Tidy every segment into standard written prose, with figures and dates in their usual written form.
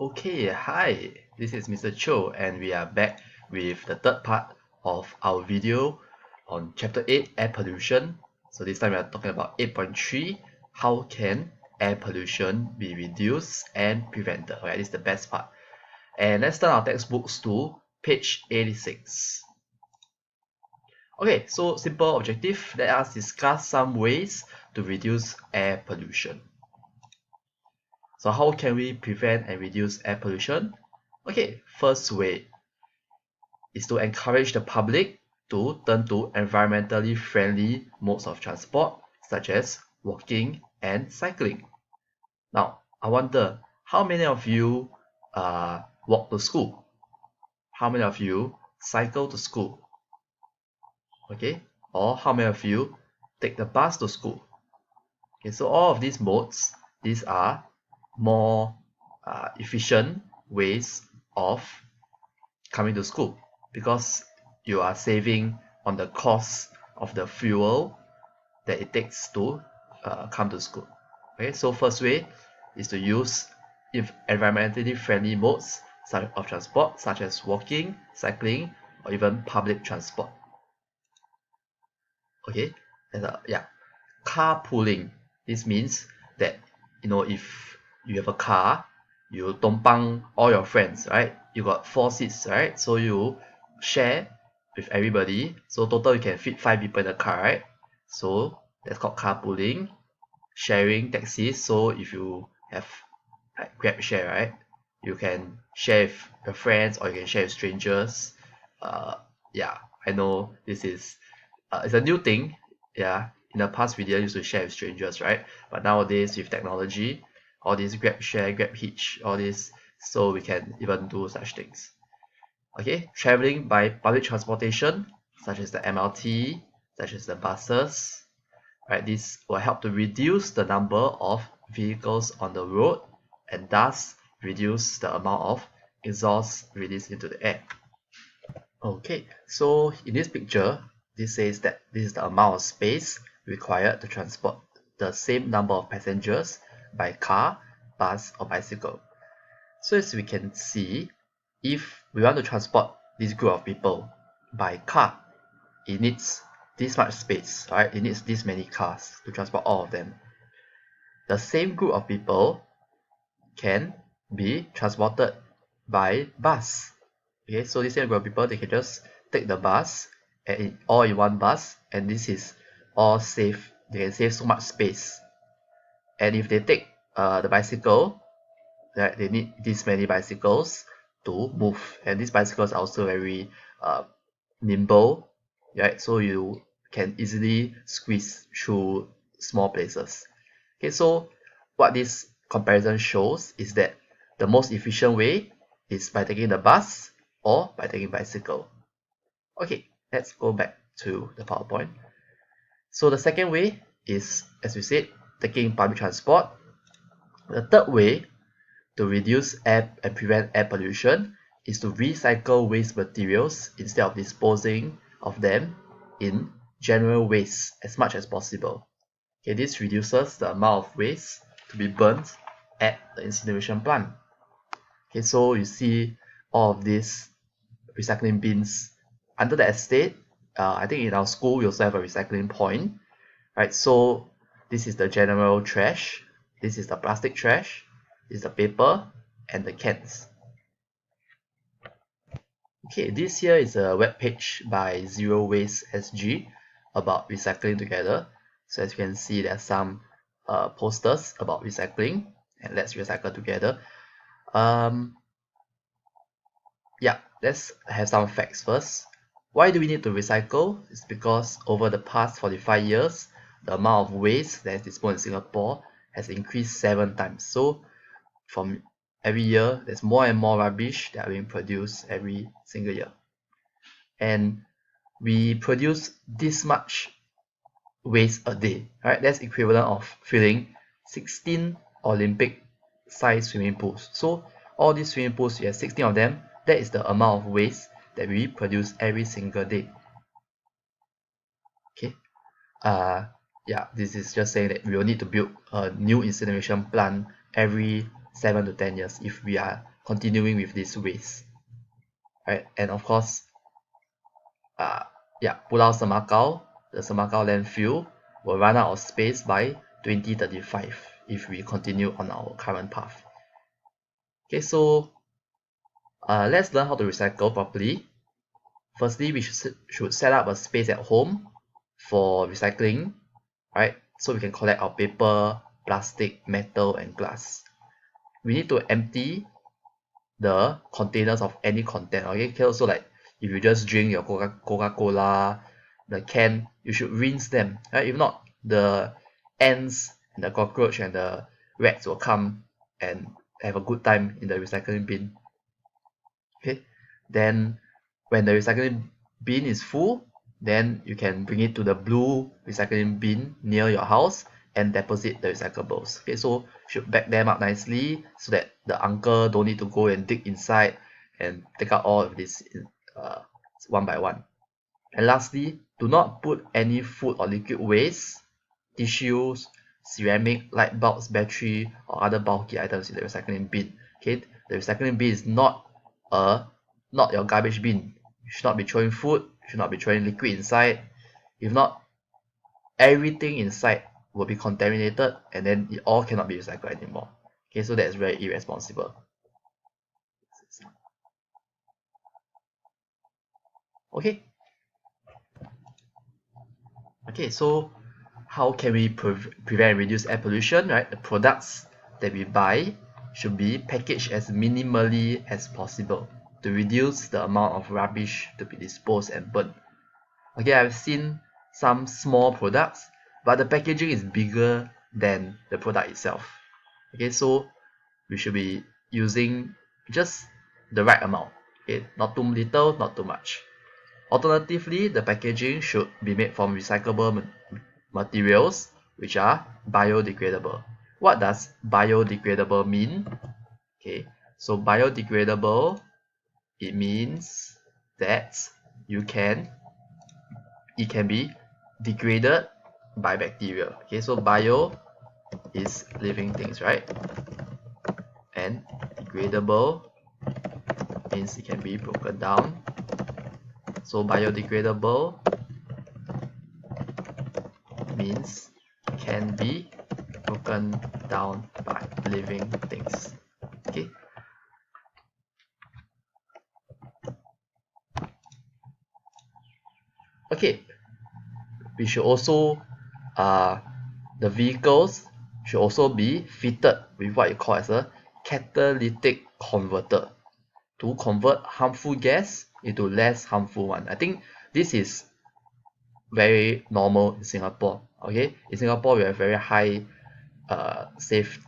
Okay, hi, this is Mr. Cho, and we are back with the third part of our video on Chapter 8 Air Pollution. So this time we are talking about 8.3, how can air pollution be reduced and prevented? Alright, this is the best part. And let's turn our textbooks to page 86. Okay, so simple objective, let us discuss some ways to reduce air pollution. So how can we prevent and reduce air pollution? Okay, first way is to encourage the public to turn to environmentally friendly modes of transport such as walking and cycling. Now, I wonder how many of you walk to school? How many of you cycle to school? Okay, or how many of you take the bus to school? Okay, so all of these modes, these are more efficient ways of coming to school because you are saving on the cost of the fuel that it takes to come to school. Okay, so first way is to use environmentally friendly modes of transport such as walking, cycling, or even public transport. Okay, and carpooling. This means that if you have a car, you tumpang all your friends, right? You got 4 seats, right? So you share with everybody. So total you can fit 5 people in the car, right? So that's called carpooling. Sharing taxis. So if you have like Grab share, right? You can share with your friends or you can share with strangers. Yeah, I know this is it's a new thing. Yeah, in the past we didn't used to share with strangers, right? But nowadays with technology, all these Grab share, Grab hitch, all this, so we can even do such things. Okay, traveling by public transportation such as the MRT, such as the buses, right? This will help to reduce the number of vehicles on the road and thus reduce the amount of exhaust released into the air. Okay, so in this picture, this says that this is the amount of space required to transport the same number of passengers by car, bus, or bicycle. So as we can see, if we want to transport this group of people by car, it needs this much space, right? It needs this many cars to transport all of them. The same group of people can be transported by bus. Okay, so this group of people, they can just take the bus and all in one bus, and this is all safe. They can save so much space. And if they take the bicycle, right, they need this many bicycles to move, and these bicycles are also very nimble, right? So you can easily squeeze through small places. Okay, so what this comparison shows is that the most efficient way is by taking the bus or by taking bicycle. Okay, let's go back to the PowerPoint. So the second way is, as we said, taking public transport. The third way to reduce air and prevent air pollution is to recycle waste materials instead of disposing of them in general waste as much as possible. Okay, this reduces the amount of waste to be burnt at the incineration plant. Okay, so you see all of these recycling bins under the estate. I think in our school we also have a recycling point, right? So this is the general trash, this is the plastic trash, this is the paper, and the cans. Okay, this here is a web page by Zero Waste SG about recycling together. So as you can see, there are some posters about recycling, and let's recycle together. Yeah, let's have some facts first. Why do we need to recycle? It's because over the past 45 years, the amount of waste that is disposed in Singapore has increased 7 times. So from every year, there's more and more rubbish that are being produced every single year. And we produce this much waste a day, right? That's equivalent of filling 16 Olympic size swimming pools. So all these swimming pools, you have 16 of them. That is the amount of waste that we produce every single day. Okay. Yeah, this is just saying that we will need to build a new incineration plant every 7 to 10 years if we are continuing with this waste, right? And of course, Pulau Semakau, the Semakau landfill will run out of space by 2035 if we continue on our current path. Okay, so let's learn how to recycle properly. Firstly, we should set up a space at home for recycling, right? So we can collect our paper, plastic, metal, and glass. We need to empty the containers of any content. Okay, so like if you just drink your Coca-Cola, the can, you should rinse them, right? If not, the ants and the cockroach and the rats will come and have a good time in the recycling bin. Okay, then when the recycling bin is full, then you can bring it to the blue recycling bin near your house and deposit the recyclables. Okay, so should back them up nicely so that the uncle don't need to go and dig inside and take out all of this one by one. And lastly, do not put any food or liquid waste, tissues, ceramic, light bulbs, battery, or other bulky items in the recycling bin. Okay, the recycling bin is not your garbage bin. You should not be throwing food, you should not be throwing liquid inside. If not, everything inside will be contaminated and then it all cannot be recycled anymore. Okay, so that is very irresponsible. Okay. Okay, so how can we prevent and reduce air pollution, right? The products that we buy should be packaged as minimally as possible to reduce the amount of rubbish to be disposed and burned. Okay, I've seen some small products, but the packaging is bigger than the product itself. Okay, so we should be using just the right amount. Okay, not too little, not too much. Alternatively, the packaging should be made from recyclable materials, which are biodegradable. What does biodegradable mean? Okay, so biodegradable, it means that it can be degraded by bacteria. Okay, so bio is living things, right? And degradable means it can be broken down. So biodegradable means can be broken down by living things. Okay. Okay. We should also the vehicles should also be fitted with what you call as a catalytic converter to convert harmful gas into less harmful one. I think this is very normal in Singapore. Okay, in Singapore we have very high safe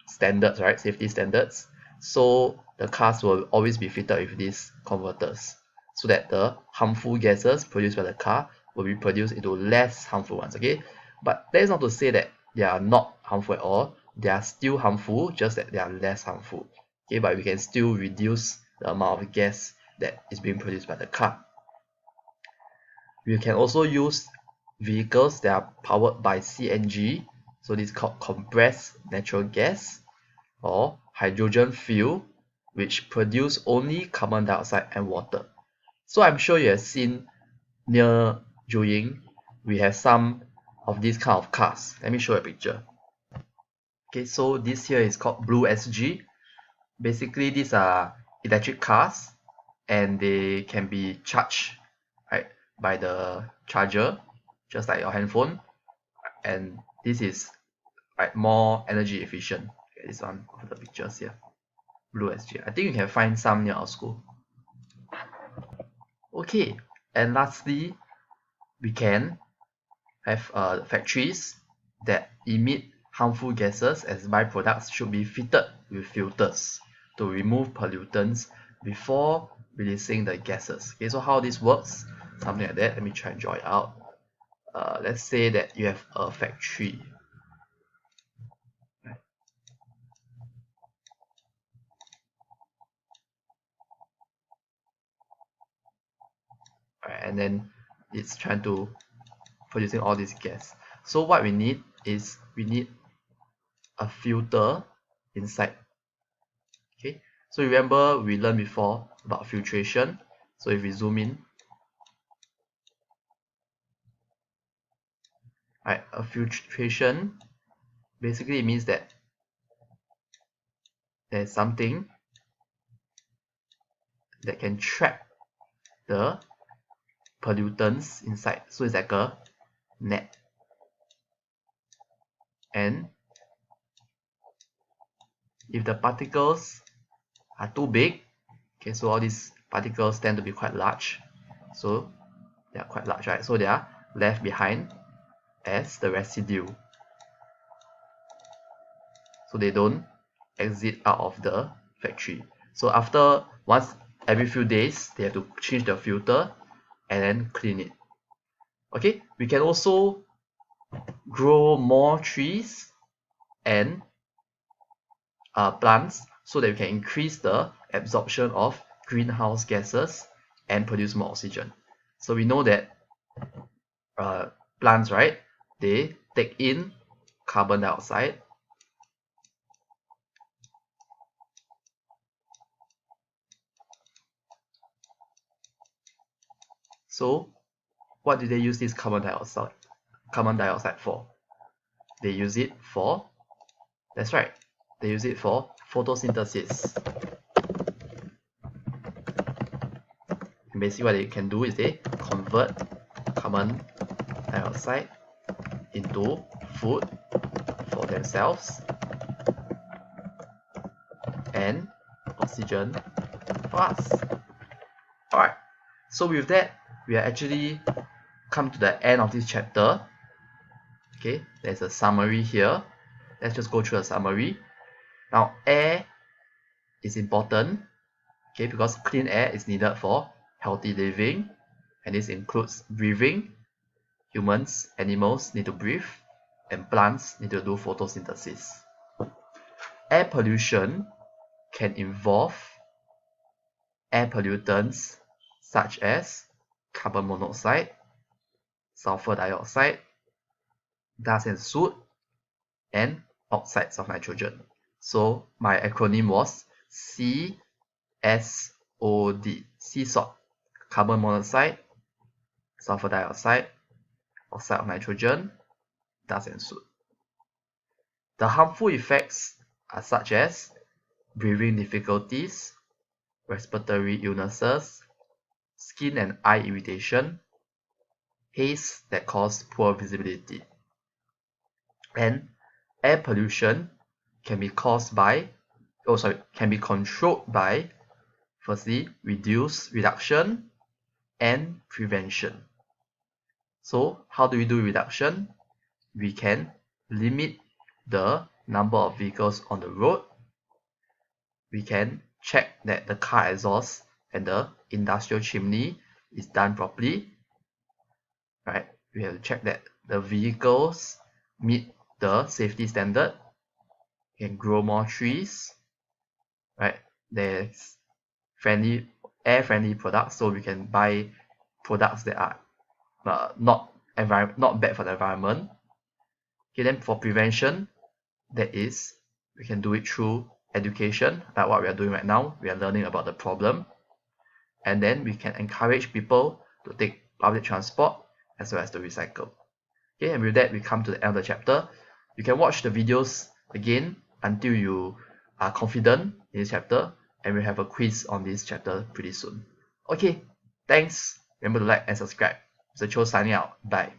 standards, right? Safety standards. So the cars will always be fitted with these converters so that the harmful gases produced by the car will be produced into less harmful ones. Okay, but that is not to say that they are not harmful at all. They are still harmful, just that they are less harmful. Okay, but we can still reduce the amount of gas that is being produced by the car. We can also use vehicles that are powered by CNG, so this is called compressed natural gas, or hydrogen fuel, which produce only carbon dioxide and water. So I'm sure you have seen near Juying, we have some of these kind of cars. Let me show you a picture. Okay, so this here is called Blue SG. Basically, these are electric cars and they can be charged, right, by the charger, just like your handphone. And this is, right, more energy efficient. Okay, this one of the pictures here. Blue SG. I think you can find some near our school. Okay, and lastly, we can have factories that emit harmful gases as byproducts should be fitted with filters to remove pollutants before releasing the gases. Okay, so how this works, something like that. Let me try and draw it out. Let's say that you have a factory. Right, and then it's trying to producing all this gas. So what we need is we need a filter inside. Okay, so remember we learned before about filtration. So if we zoom in, right, a filtration basically means that there's something that can trap the pollutants inside. So it's like a net. And if the particles are too big, okay, so all these particles tend to be quite large. So they are quite large, right? So they are left behind as the residue. So they don't exit out of the factory. So after once every few days, they have to change the filter and then clean it. Okay, we can also grow more trees and plants so that we can increase the absorption of greenhouse gases and produce more oxygen. So we know that plants, right, they take in carbon dioxide so what do they use this carbon dioxide for? They use it for, that's right, they use it for photosynthesis. And basically what they can do is they convert carbon dioxide into food for themselves and oxygen for us. Alright, so with that, we are actually come to the end of this chapter. Okay, there's a summary here. Let's just go through a summary. Now, air is important, okay, because clean air is needed for healthy living, and this includes breathing. Humans, animals need to breathe, and plants need to do photosynthesis. Air pollution can involve air pollutants such as carbon monoxide, sulfur dioxide, dust and soot, and oxides of nitrogen. So my acronym was CSOD, sea salt, carbon monoxide, sulfur dioxide, oxide of nitrogen, dust and soot. The harmful effects are such as breathing difficulties, respiratory illnesses, skin and eye irritation, haze that cause poor visibility. And air pollution can be controlled by, firstly, reduction, and prevention. So how do we do reduction? We can limit the number of vehicles on the road. We can check that the car exhaust and the industrial chimney is done properly. Right? We have to check that the vehicles meet the safety standard. We can grow more trees. Right? There's air-friendly products, so we can buy products that are not bad for the environment. Okay, then for prevention, that is, we can do it through education, like what we are doing right now. We are learning about the problem, and then we can encourage people to take public transport as well as to recycle. Okay, and with that, we come to the end of the chapter. You can watch the videos again until you are confident in this chapter, and we'll have a quiz on this chapter pretty soon. Okay, thanks. Remember to like and subscribe. Mr. Cho signing out. Bye.